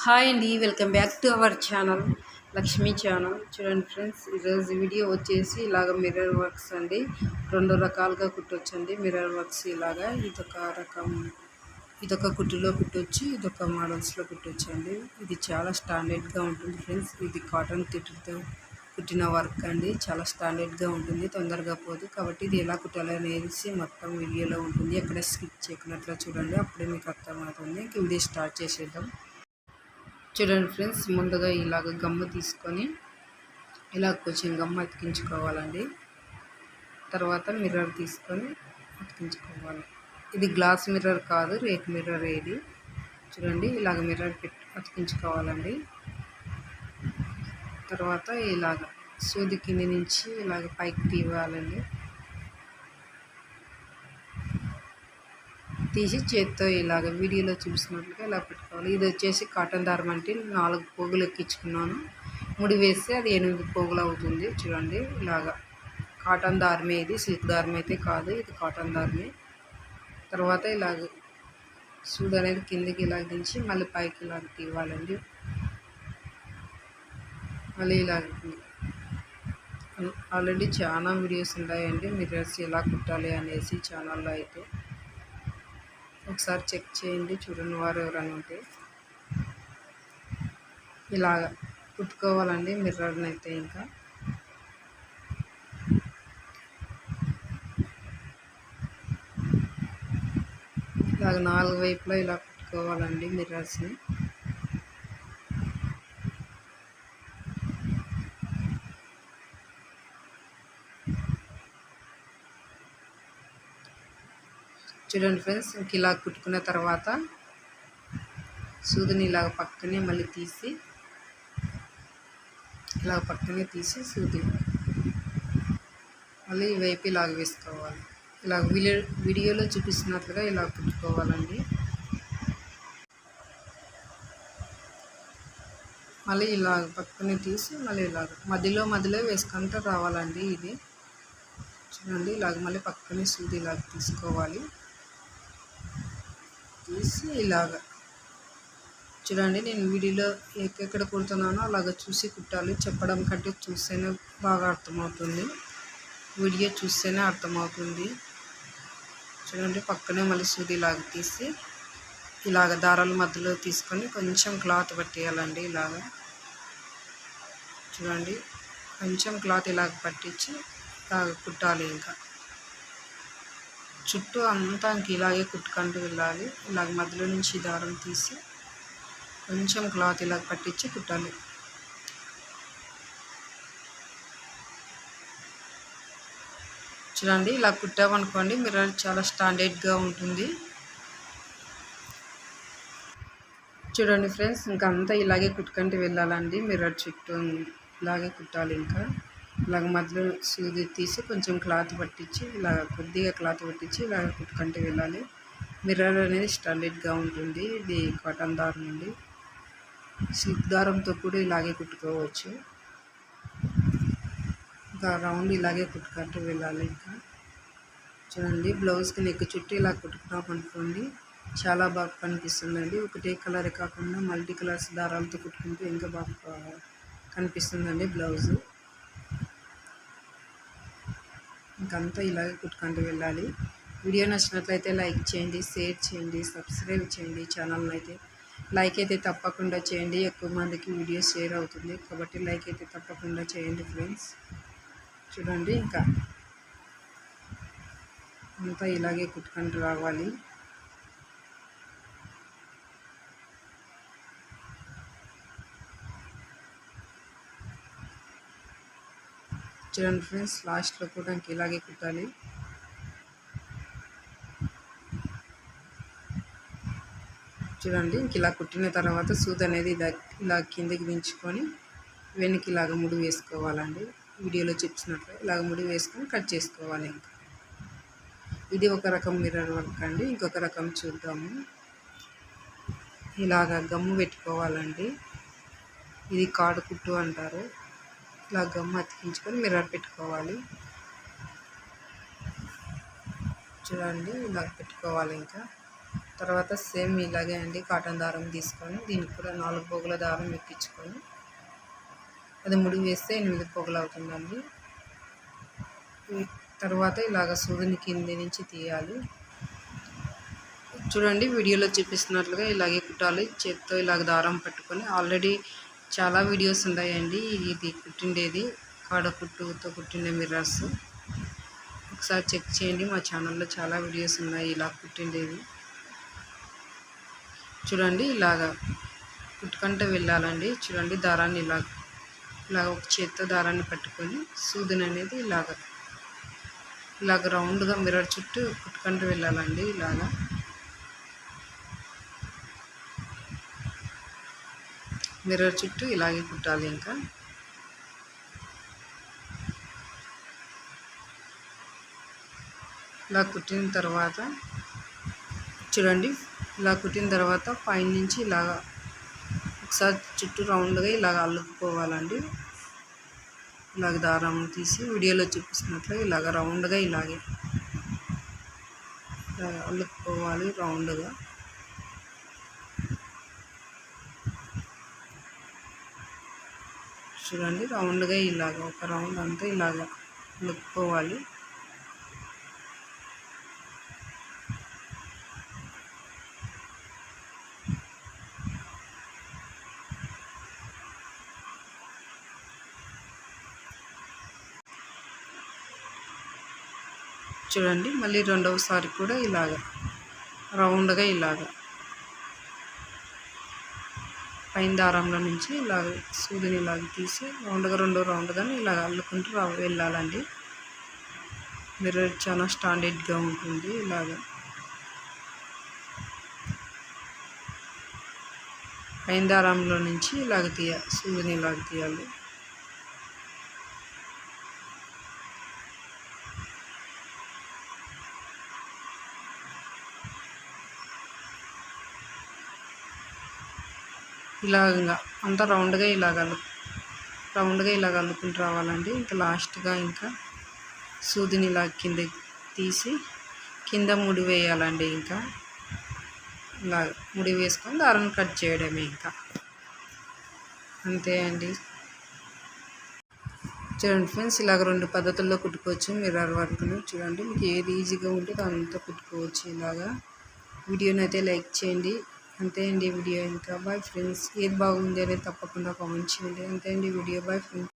Hi అండి, welcome back to our channel Lakshmi channel. చూడండి friends, ఈరోజు వీడియో వచ్చేసి ఇలాగ మిర్రర్ వర్క్స్ అండి. రెండు రకాలుగా కుట్టొచ్చండి మిర్రర్ వర్క్స్. ఇలాగా ఇదొక కుట్టులో కుట్టొచ్చు, ఇదొక మోడల్స్లో కుట్టొచ్చండి. ఇది చాలా స్టాండర్డ్గా ఉంటుంది ఫ్రెండ్స్. ఇది కాటన్ తిట్టుతో కుట్టిన వర్క్ అండి. చాలా స్టాండర్డ్గా ఉంటుంది, తొందరగా పోదు. కాబట్టి ఇది ఎలా కుట్టాలి అనేసి మొత్తం వీడియోలో ఉంటుంది. ఎక్కడ స్కిప్ చేయకున్నట్లు చూడండి, అప్పుడే మీకు అర్థమవుతుంది. వీడియో స్టార్ట్ చేసేద్దాం. చూడండి ఫ్రెండ్స్, ముందుగా ఇలాగ గమ్ము తీసుకొని ఇలా కొంచెం గమ్ము అతికించుకోవాలండి. తర్వాత మిర్రర్ తీసుకొని అతికించుకోవాలి. ఇది గ్లాస్ మిర్రర్ కాదు, రేక్ మిర్రర్. ఇది చూడండి, ఇలాగ మిర్రర్ అతికించుకోవాలండి. తర్వాత ఇలాగ సూది కింది నుంచి ఇలాగ పైకి తీయాలండి. తీసి చేత్తో ఇలాగ వీడియోలో చూసినట్లుగా ఇలా పెట్టుకోవాలి. ఇది వచ్చేసి కాటన్ దారం అంటే 4 పోగులు ఎక్కించుకున్నాను. ముడి వేస్తే అది 8 పోగులు అవుతుంది. చూడండి, ఇలాగ కాటన్ దారమే. ఇది సిల్క్ దారం అయితే కాదు, ఇది కాటన్ దారమే. తర్వాత ఇలాగ సూది అనేది కిందికి ఇలాగ దించి మళ్ళీ పైకి ఇలాగ తీయాలండి. మళ్ళీ ఇలాగ ఆల్రెడీ చాలా వీడియోస్ ఉన్నాయండి మిర్రర్స్ ఎలా కుట్టాలి అనేసి ఛానల్లో. అయితే ఒకసారి చెక్ చేయండి, చూడండి వారు ఎవరైనా ఉంటే. ఇలాగ కుట్టుకోవాలండి మిర్రర్ని అయితే. ఇంకా ఇలాగ 4 వైపులా ఇలా కుట్టుకోవాలండి మిర్రర్స్ని. చూడండి ఫ్రెండ్స్, ఇంక ఇలా కుట్టుకున్న తర్వాత సూదిని ఇలాగ పక్కనే మళ్ళీ తీసి ఇలాగ పక్కనే తీసి సూది మళ్ళీ ఈ వైపు ఇలాగ వేసుకోవాలి. ఇలాగ వీడియోలో చూపిస్తున్నట్లుగా ఇలా కుట్టుకోవాలండి. మళ్ళీ ఇలాగ పక్కనే తీసి మళ్ళీ ఇలాగ మధ్యలో వేసుకుంటూ రావాలండి. ఇది చూడండి, ఇలాగ మళ్ళీ పక్కనే సూది ఇలాగ తీసుకోవాలి. తీసి ఇలాగ చూడండి, నేను వీడియోలో ఎక్కడ కుడుతున్నానో అలాగ చూసి కుట్టాలి. చెప్పడం కంటే చూస్తేనే బాగా అర్థమవుతుంది, వీడియో చూస్తేనే అర్థమవుతుంది. చూడండి, పక్కనే మళ్ళీ సూది ఇలాగ తీసి ఇలాగ దారాల మధ్యలో తీసుకొని కొంచెం క్లాత్ పట్టేయాలండి. ఇలాగ చూడండి, కొంచెం క్లాత్ ఇలాగ పట్టించి ఇలాగ కుట్టాలి. ఇంకా చుట్టూ అంతా ఇంక ఇలాగే కుట్టుకుంటూ వెళ్ళాలి. ఇలాగ మధ్యలో నుంచి దారం తీసి కొంచెం క్లాత్ ఇలాగ పట్టించి కుట్టాలి. చూడండి, ఇలా కుట్టామనుకోండి మిర్రర్ చాలా స్టాండర్డ్గా ఉంటుంది. చూడండి ఫ్రెండ్స్, ఇంకా అంతా ఇలాగే కుట్టుకుంటూ వెళ్ళాలండి. మిర్రర్ చుట్టూ ఇలాగే కుట్టాలి. ఇంకా ఇలాగ మధ్యలో సూది తీసి కొంచెం క్లాత్ పట్టించి ఇలాగ కొద్దిగా క్లాత్ పట్టించి ఇలాగ కుట్టుకుంటూ వెళ్ళాలి. మిర్రర్ అనేది స్టాండర్డ్గా ఉంటుంది. ఇది కాటన్ దారం అండి. సిల్క్ దారంతో కూడా ఇలాగే కుట్టుకోవచ్చు. ఇంకా రౌండ్ ఇలాగే కుట్టుకుంటూ వెళ్ళాలి. ఇంకా చూడండి, బ్లౌజ్కి నెక్ చుట్టూ ఇలా కుట్టుకున్నాం అనుకోండి చాలా బాగా కనిపిస్తుందండి. ఒకటే కలర్ కాకుండా మల్టీ కలర్స్ దారాలతో కుట్టుకుంటే ఇంకా బాగా కనిపిస్తుందండి బ్లౌజు. ఇంకంతా ఇలాగే కుట్టుకుంటూ వెళ్ళాలి. వీడియో నచ్చినట్లయితే లైక్ చేయండి, షేర్ చేయండి, సబ్స్క్రైబ్ చేయండి. ఛానల్ని అయితే లైక్ అయితే తప్పకుండా చేయండి. ఎక్కువ మందికి వీడియో షేర్ అవుతుంది కాబట్టి లైక్ అయితే తప్పకుండా చేయండి ఫ్రెండ్స్. చూడండి, ఇంకా అంతా ఇలాగే కుట్టుకుంటూ రావాలి. చూడండి ఫ్రెండ్స్, లాస్ట్లో కూడా ఇంక ఇలాగే కుట్టాలి. చూడండి, ఇంక ఇలా కుట్టిన తర్వాత సూది అనేది ఇలా కిందకి దించుకొని వెనక్కి ఇలాగ ముడి వేసుకోవాలండి. వీడియోలో చూపించినట్లు ఇలాగ ముడి వేసుకొని కట్ చేసుకోవాలి. ఇంకా ఇది ఒక రకం మిర్రర్ వర్క్ అండి. ఇంకొక రకం చూద్దాము. ఇలాగ గమ్ము పెట్టుకోవాలండి. ఇది కాడు కుట్టు అంటారు. ఇలా గమ్ము అతికించుకొని మిర్రర్ పెట్టుకోవాలి. చూడండి, ఇలా పెట్టుకోవాలి. ఇంకా తర్వాత సేమ్ ఇలాగే అండి కాటన్ దారం తీసుకొని దీనికి కూడా 4 పోగుల దారం ఎక్కించుకొని అది ముడి వేస్తే 8 పోగులు అవుతుందండి. తర్వాత ఇలాగ సూదిని కింది నుంచి తీయాలి. చూడండి వీడియోలో చూపిస్తున్నట్లుగా ఇలాగే కుట్టాలి. చేత్తో ఇలాగ దారం పట్టుకొని ఆల్రెడీ చాలా వీడియోస్ ఉన్నాయండి ఇది కుట్టిండేది, కాడ కుట్టుతో కుట్టిండే మిర్రర్స్. ఒకసారి చెక్ చేయండి, మా ఛానల్లో చాలా వీడియోస్ ఉన్నాయి ఇలా కుట్టిండేవి. చూడండి ఇలాగ కుట్టుకుంటూ వెళ్ళాలండి. చూడండి దారాన్ని ఇలాగ ఒక చేత్తో దారాన్ని పట్టుకొని సూదిని అనేది ఇలాగ రౌండ్గా మిర్రర్ చుట్టూ కుట్టుకుంటూ వెళ్ళాలండి. ఇలాగా మిర్రర్ చుట్టూ ఇలాగే కుట్టాలి. ఇంకా ఇలా కుట్టిన తర్వాత చూడండి ఇలా కుట్టిన తర్వాత పైన నుంచి ఇలాగ ఒకసారి చుట్టూ రౌండ్గా ఇలాగ అల్లుకుపోవాలండి. ఇలాగ దారం తీసి వీడియోలో చూపిస్తున్నట్లు ఇలాగ రౌండ్గా ఇలాగే అల్లుకుపోవాలి రౌండ్గా. చూడండి రౌండ్గా ఇలాగ ఒక రౌండ్ అంతా ఇలాగ అల్లుకుపోవాలి. చూడండి మళ్ళీ రెండవసారి కూడా ఇలాగ రౌండ్గా ఇలాగ పైన దారంలో నుంచి ఇలాగ సూదిని ఇలాగ తీసి రెండో రౌండ్గా ఇలాగ అల్లుకుంటూ వెళ్ళాలండి. మిర్రర్ చాలా స్టాండర్డ్గా ఉంటుంది. ఇలాగ పైన దారంలో నుంచి ఇలాగ సూదిని ఇలాగ తీయాలి. ఇలాగ అంతా రౌండ్గా ఇలాగ అల్లుకుంటూ రావాలండి. ఇంకా లాస్ట్గా ఇంకా సూదిని ఇలా కింద తీసి కింద ముడి వేయాలండి. ఇంకా ఇలా ముడి వేసుకొని దారాన్ని కట్ చేయడమే ఇంకా అంతే అండి. చూడండి ఫ్రెండ్స్ ఇలాగ 2 పద్ధతుల్లో కుట్టుకోవచ్చు మిర్రర్ వర్క్ను. చూడండి మీకు ఏది ఈజీగా ఉంటే దానితో కుట్టుకోవచ్చు. ఇలాగా వీడియోని అయితే లైక్ చేయండి. అంతే అండి వీడియో. ఇంకా బాయ్ ఫ్రెండ్స్. ఏది బాగుంది అనేది తప్పకుండా కామెంట్ చేయండి. అంతే అండి వీడియో. Bye friends.